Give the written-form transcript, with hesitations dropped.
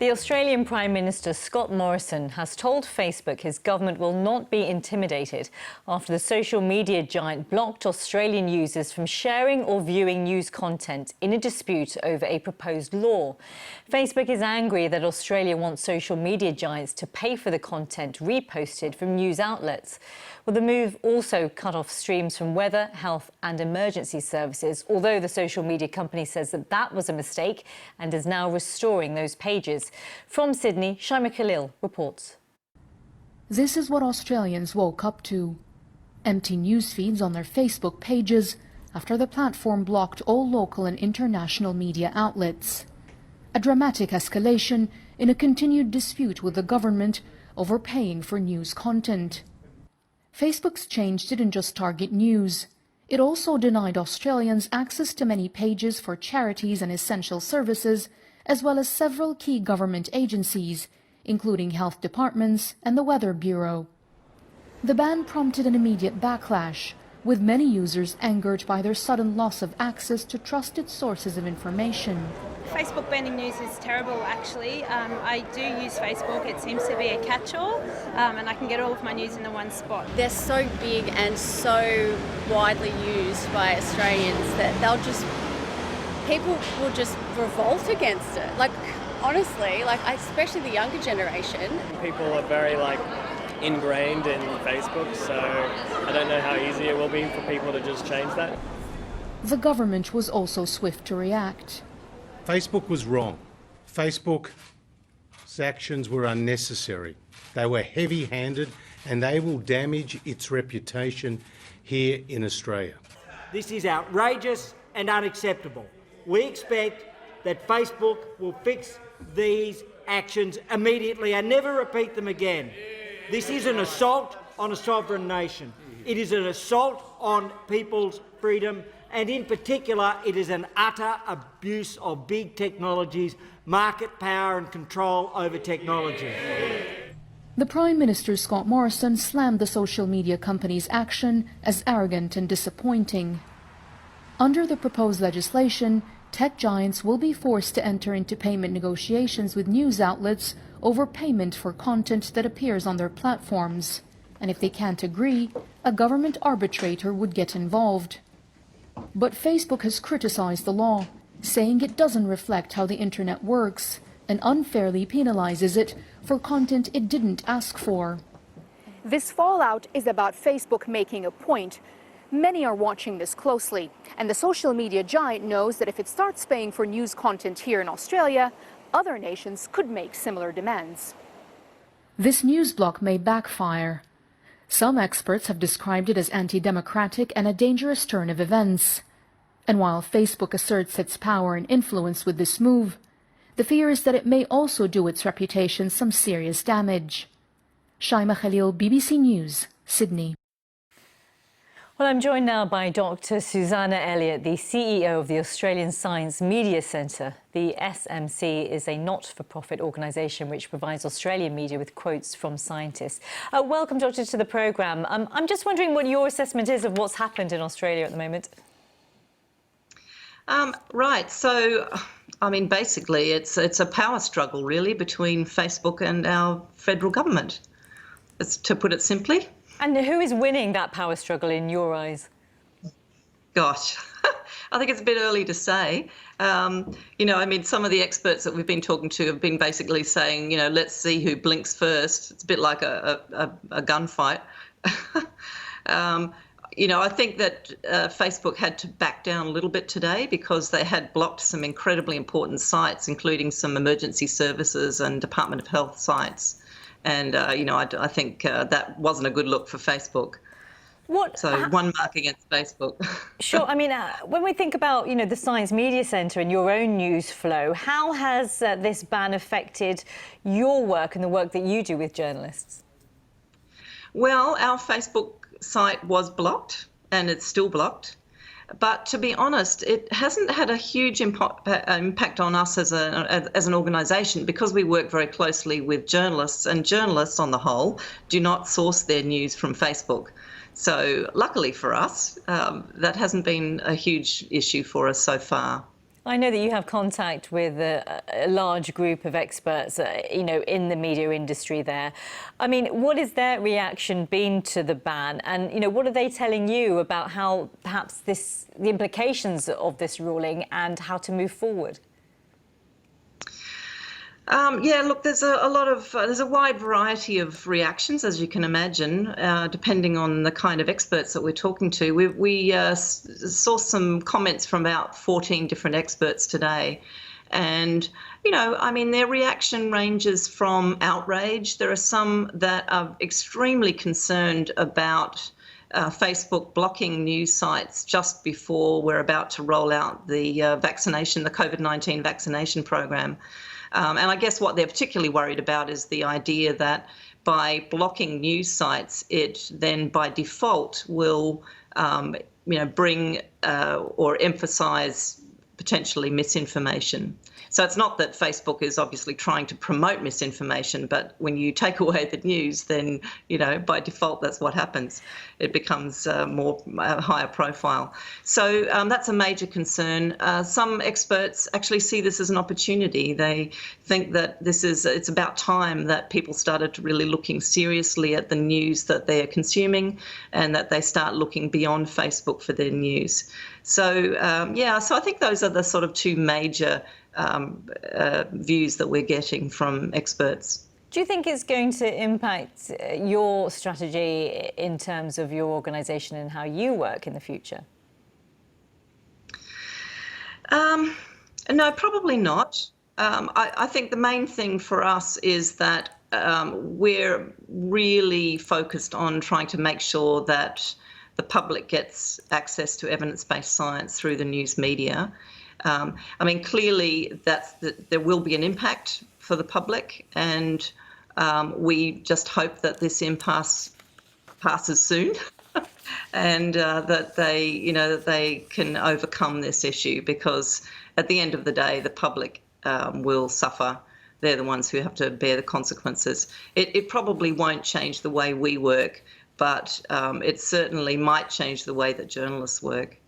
The Australian Prime Minister Scott Morrison has told Facebook his government will not be intimidated after the social media giant blocked Australian users from sharing or viewing news content in a dispute over a proposed law. Facebook is angry that Australia wants social media giants to pay for the content reposted from news outlets. Well, the move also cut off streams from weather, health and emergency services, although the social media company says that that was a mistake and is now restoring those pages. From Sydney, Shaima Khalil reports. This is what Australians woke up to. Empty news feeds on their Facebook pages after the platform blocked all local and international media outlets. A dramatic escalation in a continued dispute with the government over paying for news content. Facebook's change didn't just target news. It also denied Australians access to many pages for charities and essential services, as well as several key government agencies, including health departments and the Weather Bureau. The ban prompted an immediate backlash, with many users angered by their sudden loss of access to trusted sources of information. Facebook banning news is terrible, actually. I do use Facebook. It seems to be a catch-all, and I can get all of my news in the one spot. They're so big and so widely used by Australians that people will just revolt against it. Like, honestly, especially the younger generation. People are very ingrained in Facebook, so I don't know how easy it will be for people to just change that. The government was also swift to react. Facebook was wrong. Facebook's actions were unnecessary. They were heavy-handed and they will damage its reputation here in Australia. This is outrageous and unacceptable. We expect that Facebook will fix these actions immediately and never repeat them again. This is an assault on a sovereign nation. It is an assault on people's freedom, and in particular, it is an utter abuse of big technologies, market power and control over technology. The Prime Minister, Scott Morrison, slammed the social media company's action as arrogant and disappointing. Under the proposed legislation, tech giants will be forced to enter into payment negotiations with news outlets over payment for content that appears on their platforms. And if they can't agree, a government arbitrator would get involved. But Facebook has criticized the law, saying it doesn't reflect how the internet works and unfairly penalizes it for content it didn't ask for. This fallout is about Facebook making a point. Many are watching this closely, and the social media giant knows that if it starts paying for news content here in Australia, other nations could make similar demands. This news block may backfire. Some experts have described it as anti-democratic and a dangerous turn of events. And while Facebook asserts its power and influence with this move, the fear is that it may also do its reputation some serious damage. Shaima Khalil, BBC News, Sydney. Well, I'm joined now by Dr. Susannah Elliott, the CEO of the Australian Science Media Centre. The SMC is a not-for-profit organisation which provides Australian media with quotes from scientists. Welcome, Doctor, to the programme. I'm just wondering what your assessment is of what's happened in Australia at the moment. Right. So, basically, it's a power struggle, really, between Facebook and our federal government, to put it simply. And who is winning that power struggle in your eyes? Gosh, I think it's a bit early to say. Some of the experts that we've been talking to have been basically saying, let's see who blinks first. It's a bit like a gunfight. I think that Facebook had to back down a little bit today because they had blocked some incredibly important sites, including some emergency services and Department of Health sites. And, I think that wasn't a good look for Facebook. One mark against Facebook. Sure. When we think about, the Science Media Centre and your own news flow, how has this ban affected your work and the work that you do with journalists? Well, our Facebook site was blocked and it's still blocked. But to be honest, it hasn't had a huge impact on us as an organisation because we work very closely with journalists, and journalists on the whole do not source their news from Facebook. So luckily for us, that hasn't been a huge issue for us so far. I know that you have contact with a large group of experts, in the media industry there. I mean, what has their reaction been to the ban? And, what are they telling you about how perhaps the implications of this ruling and how to move forward? Look, there's a wide variety of reactions, as you can imagine, depending on the kind of experts that we're talking to. We saw some comments from about 14 different experts today. And, their reaction ranges from outrage. There are some that are extremely concerned about Facebook blocking news sites just before we're about to roll out the COVID-19 vaccination program. And I guess what they're particularly worried about is the idea that by blocking news sites, it then by default will, bring or emphasise potentially misinformation. So it's not that Facebook is obviously trying to promote misinformation, but when you take away the news, then, by default, that's what happens. It becomes more higher profile. So that's a major concern. Some experts actually see this as an opportunity. They think that it's about time that people started really looking seriously at the news that they're consuming and that they start looking beyond Facebook for their news. So, so I think those are the sort of two major views that we're getting from experts. Do you think it's going to impact your strategy in terms of your organisation and how you work in the future? No, probably not. I think the main thing for us is that we're really focused on trying to make sure that the public gets access to evidence-based science through the news media. Clearly there will be an impact for the public, and we just hope that this impasse passes soon and that they can overcome this issue, because at the end of the day, the public will suffer. They're the ones who have to bear the consequences. It probably won't change the way we work, but it certainly might change the way that journalists work.